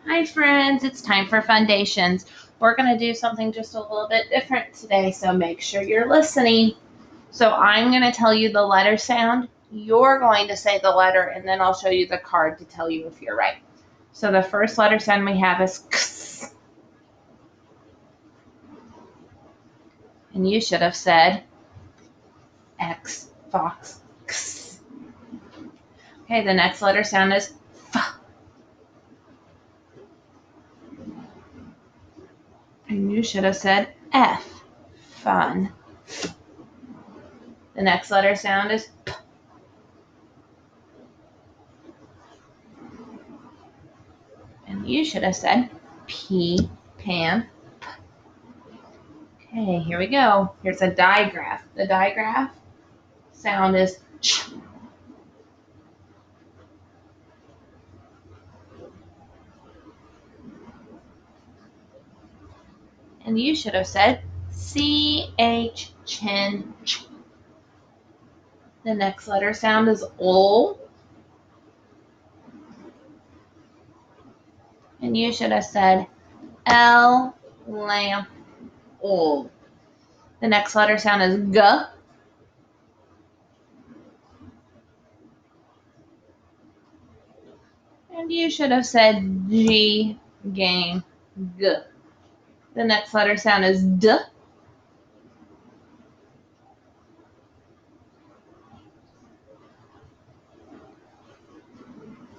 Hi friends, it's time for Fundations. We're going to do something just a little bit different today, so make sure you're listening. So I'm going to tell you the letter sound, you're going to say the letter, and then I'll show you the card to tell you if you're right. So the first letter sound we have is X, and you should have said X, fox, X. Okay, the next letter sound is F, and you should have said F, fun. The next letter sound is P, and you should have said P, pan. Okay, here we go. Here's a digraph. The digraph sound is ch. And you should have said ch, chin, ch. The next letter sound is ol. And you should have said l, lamp, old. The next letter sound is g. And you should have said g, game, g. The next letter sound is d.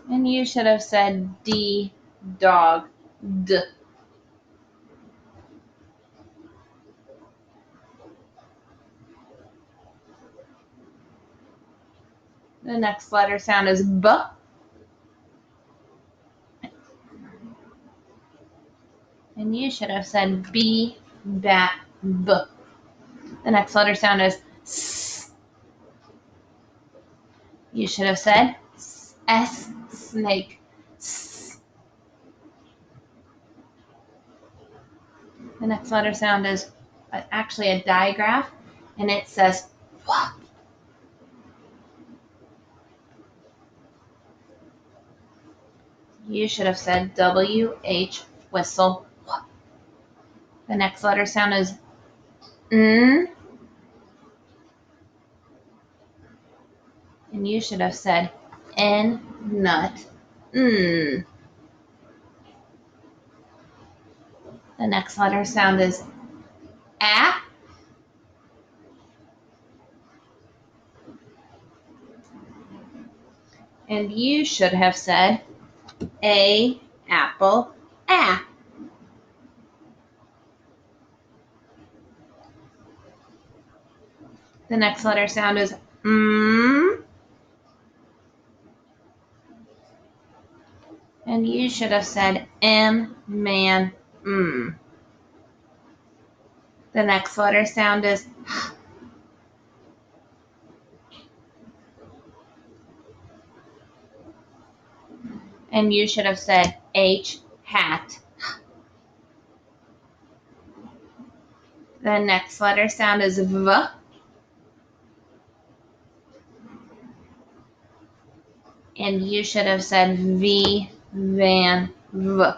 And you should have said d, dog, d. The next letter sound is b. And you should have said b, bat, b. The next letter sound is s. You should have said s, snake, s. The next letter sound is actually a digraph, and it says wah. You should have said wh, whistle, wah. The next letter sound is n. And you should have said n, nut, n. The next letter sound is a. And you should have said a, apple, a. The next letter sound is mm. And you should have said M, man, mm. The next letter sound is H. And you should have said H, hat. The next letter sound is V. And you should have said V, van, V.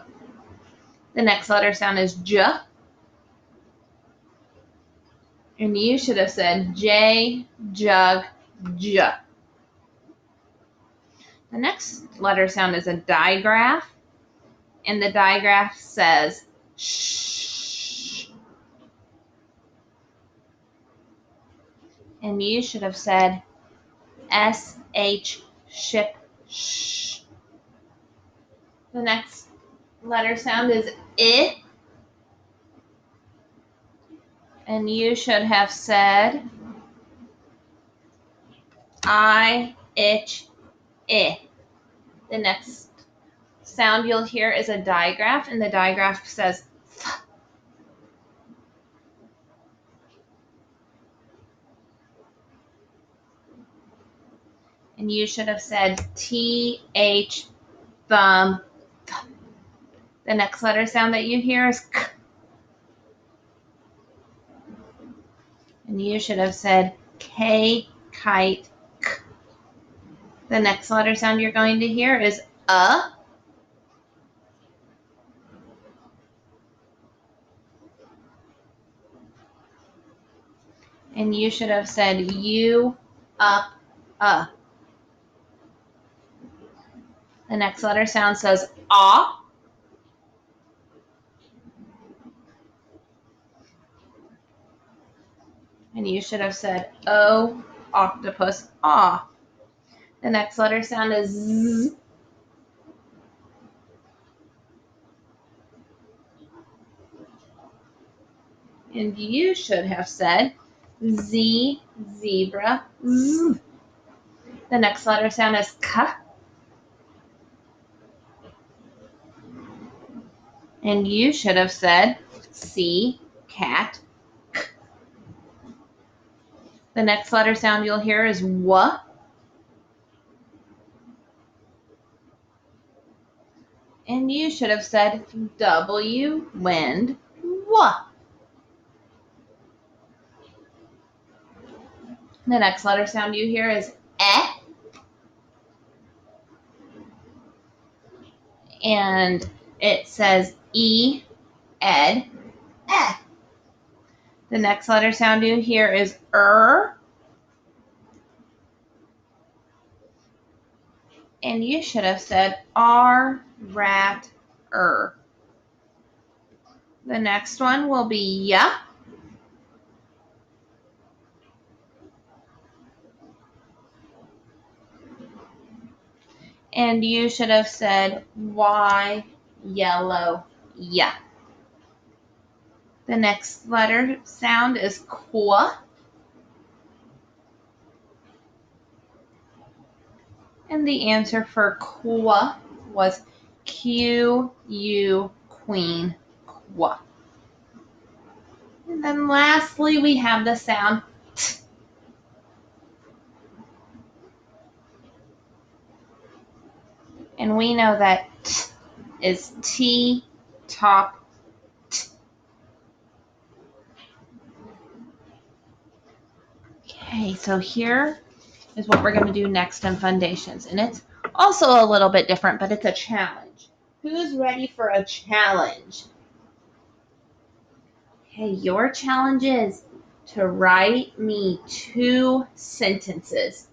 The next letter sound is J. And you should have said J, jug, J. The next letter sound is a digraph. And the digraph says shh. And you should have said sh, ship, shh. The next letter sound is I. And you should have said I, itch, I. The next sound you'll hear is a digraph, and the digraph says th. And you should have said th, thumb, th. The next letter sound that you hear is k. And you should have said k, kite, k. The next letter sound you're going to hear is And you should have said you, up, The next letter sound says ah. And you should have said O, octopus, ah. The next letter sound is Z. And you should have said Z, zebra, Z. The next letter sound is K. And you should have said C, cat. The next letter sound you'll hear is W. And you should have said W, wind, W. The next letter sound you hear is E. And it says E, ed, eh. The next letter sound you hear is and you should have said R, rat, The next one will be ya. And you should have said Y, yellow, ya. The next letter sound is Qua. And the answer for Qua was Q, U, queen, Qua. And then lastly, we have the sound T. And we know that T is T, top, T. Okay, so here is what we're going to do next in Fundations. And it's also a little bit different, but it's a challenge. Who's ready for a challenge? Okay, your challenge is to write me 2 sentences.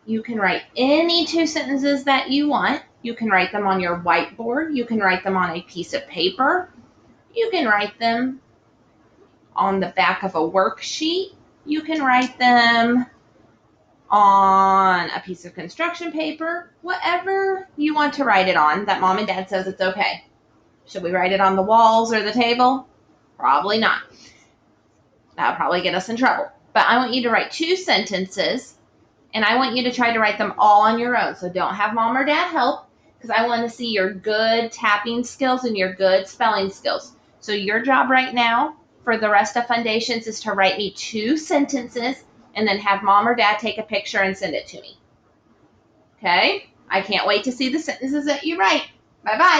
You can write any 2 sentences that you want. You can write them on your whiteboard. You can write them on a piece of paper. You can write them on the back of a worksheet. You can write them on a piece of construction paper, whatever you want to write it on that mom and dad says it's okay. Should we write it on the walls or the table? Probably not. That'll probably get us in trouble. But I want you to write 2 sentences, and I want you to try to write them all on your own. So don't have mom or dad help, because I want to see your good tapping skills and your good spelling skills. So your job right now for the rest of Fundations is to write me 2 sentences and then have mom or dad take a picture and send it to me. Okay? I can't wait to see the sentences that you write. Bye-bye.